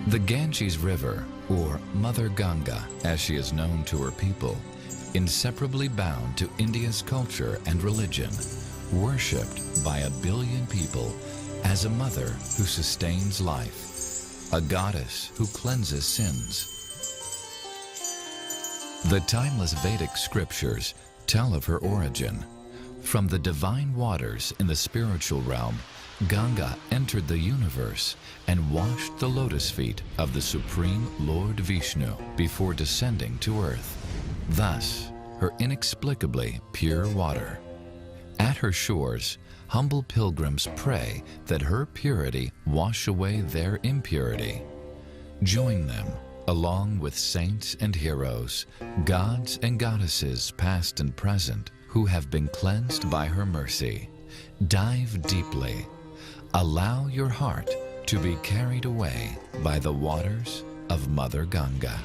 The Ganges River, or Mother Ganga as she is known to her people, inseparably bound to India's culture and religion, worshipped by 1 billion people as a mother who sustains life, a goddess who cleanses sins. The timeless Vedic scriptures tell of her origin. From the divine waters in the spiritual realm, Ganga entered the universe and washed the lotus feet of the supreme Lord Vishnu before descending to earth. Thus, her inexplicably pure water. At her shores, humble pilgrims pray that her purity wash away their impurity. Join them, along with saints and heroes, gods and goddesses past and present, who have been cleansed by her mercy. Dive deeply. Allow your heart to be carried away by the waters of Mother Ganga.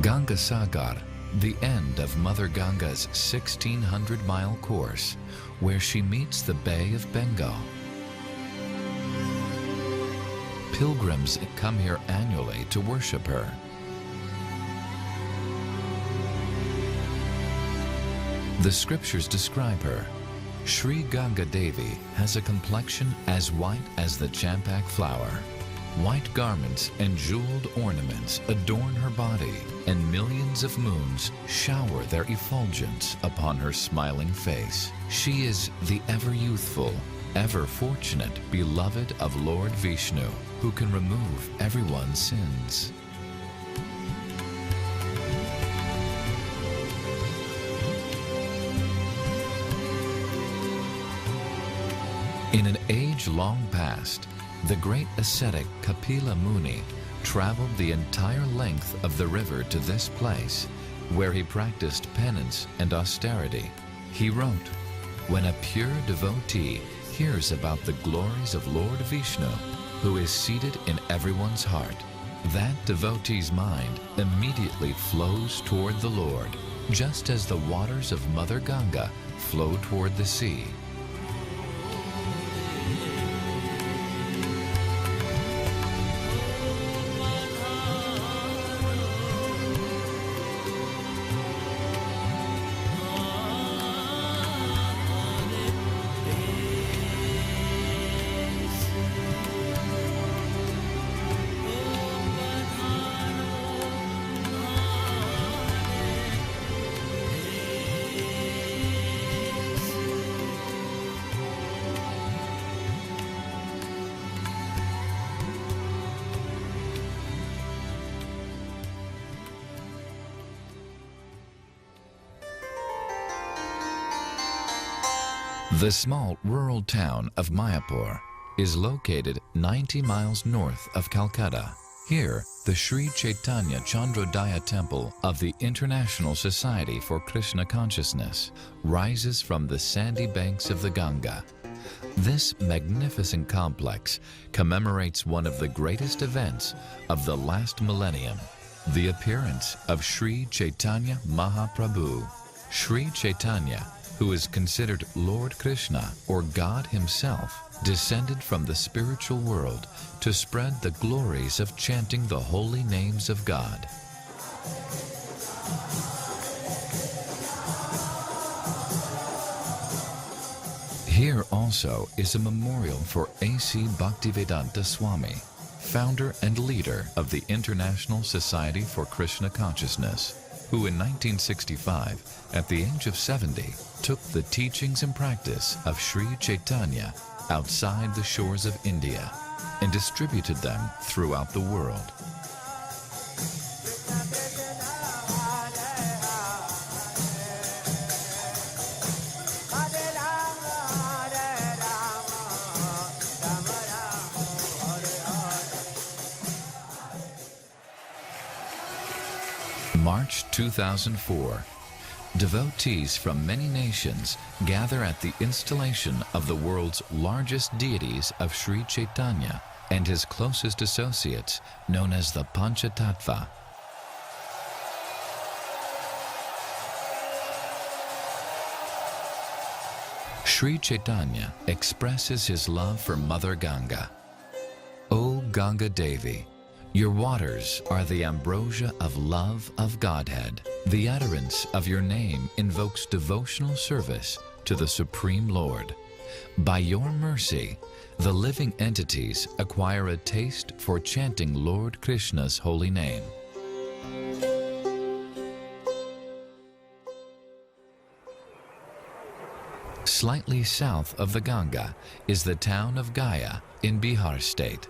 Ganga Sagar, the end of Mother Ganga's 1,600-mile course, where she meets the Bay of Bengal. Pilgrims come here annually to worship her. The scriptures describe her. Sri Ganga Devi has a complexion as white as the champak flower. White garments and jeweled ornaments adorn her body, and millions of moons shower their effulgence upon her smiling face. She is the ever-youthful, ever-fortunate beloved of Lord Vishnu, who can remove everyone's sins. In an age long past, the great ascetic Kapila Muni traveled the entire length of the river to this place, where he practiced penance and austerity. He wrote, "When a pure devotee hears about the glories of Lord Vishnu, who is seated in everyone's heart, that devotee's mind immediately flows toward the Lord, just as the waters of Mother Ganga flow toward the sea." The small rural town of Mayapur is located 90 miles north of Calcutta. Here, the Sri Caitanya Chandrodaya Temple of the International Society for Krishna Consciousness rises from the sandy banks of the Ganga. This magnificent complex commemorates one of the greatest events of the last millennium, the appearance of Sri Caitanya Mahaprabhu. Sri Caitanya, who is considered Lord Krishna, or God himself, descended from the spiritual world to spread the glories of chanting the holy names of God. Here also is a memorial for A.C. Bhaktivedanta Swami, founder and leader of the International Society for Krishna Consciousness, who in 1965, at the age of 70, took the teachings and practice of Sri Caitanya outside the shores of India and distributed them throughout the world. March 2004. Devotees from many nations gather at the installation of the world's largest deities of Sri Caitanya and his closest associates, known as the Panchatattva. Sri Caitanya expresses his love for Mother Ganga. O Ganga Devi, your waters are the ambrosia of love of Godhead. The utterance of your name invokes devotional service to the Supreme Lord. By your mercy, the living entities acquire a taste for chanting Lord Krishna's holy name. Slightly south of the Ganga is the town of Gaya in Bihar state.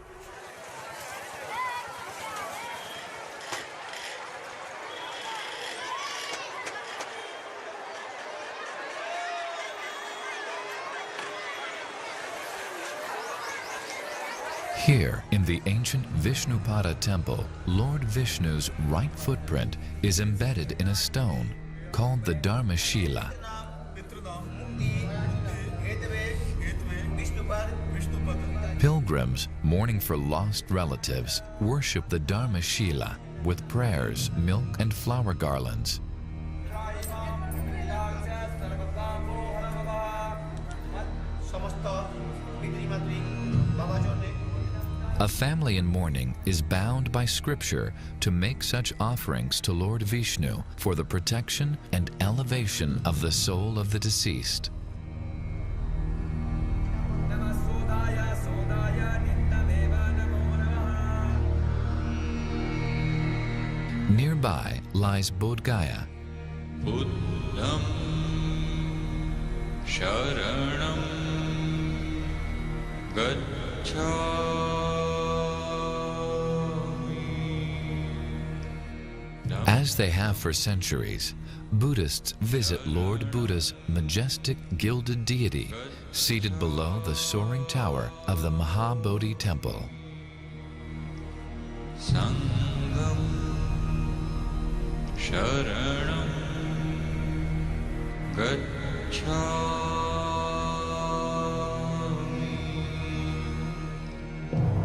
Here, in the ancient Vishnupada temple, Lord Vishnu's right footprint is embedded in a stone called the Dharma Shila. Pilgrims mourning for lost relatives worship the Dharma Shila with prayers, milk, and flower garlands. A family in mourning is bound by scripture to make such offerings to Lord Vishnu for the protection and elevation of the soul of the deceased. Nearby lies Bodh Gaya. Buddham Sharanam Gacchami. As they have for centuries, Buddhists visit Lord Buddha's majestic gilded deity seated below the soaring tower of the Mahabodhi temple. Sangam Sharanam Gacchami.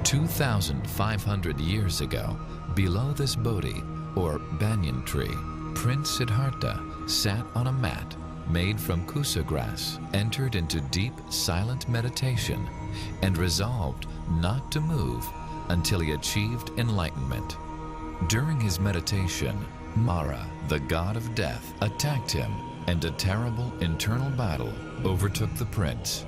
2,500 years ago, below this Bodhi, or banyan tree, Prince Siddhartha sat on a mat made from kusa grass, entered into deep, silent meditation, and resolved not to move until he achieved enlightenment. During his meditation, Mara, the god of death, attacked him, and a terrible internal battle overtook the prince.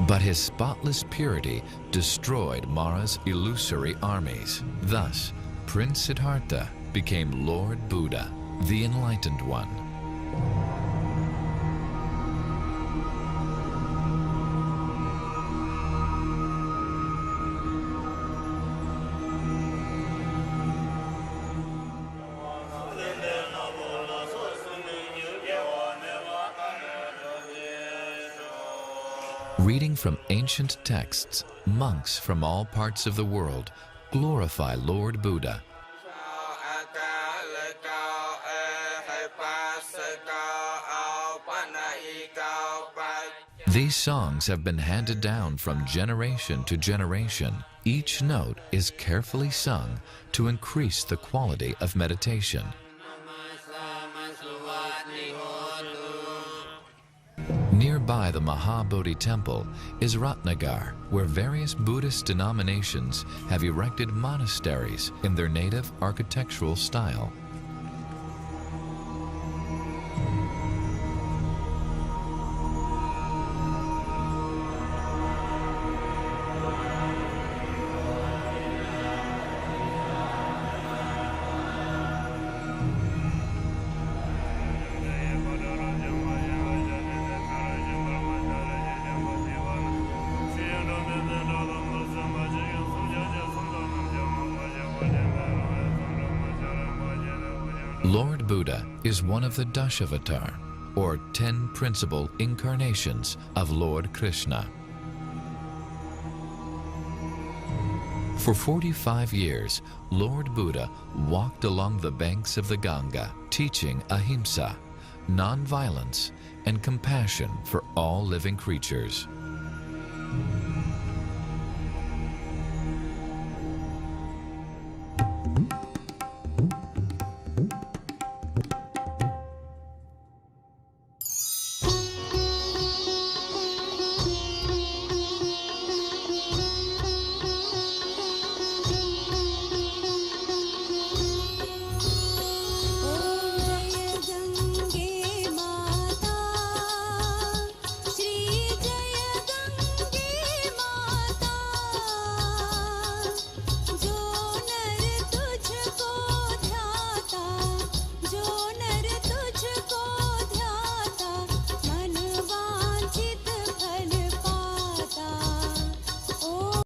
But his spotless purity destroyed Mara's illusory armies. Thus, Prince Siddhartha became Lord Buddha, the Enlightened One. Reading from ancient texts, monks from all parts of the world glorify Lord Buddha. These songs have been handed down from generation to generation. Each note is carefully sung to increase the quality of meditation. Nearby the Mahabodhi temple is Ratnagar, where various Buddhist denominations have erected monasteries in their native architectural style. Lord Buddha is one of the Dashavatar, or 10 principal incarnations of Lord Krishna. For 45 years, Lord Buddha walked along the banks of the Ganga, teaching ahimsa, non-violence, and compassion for all living creatures.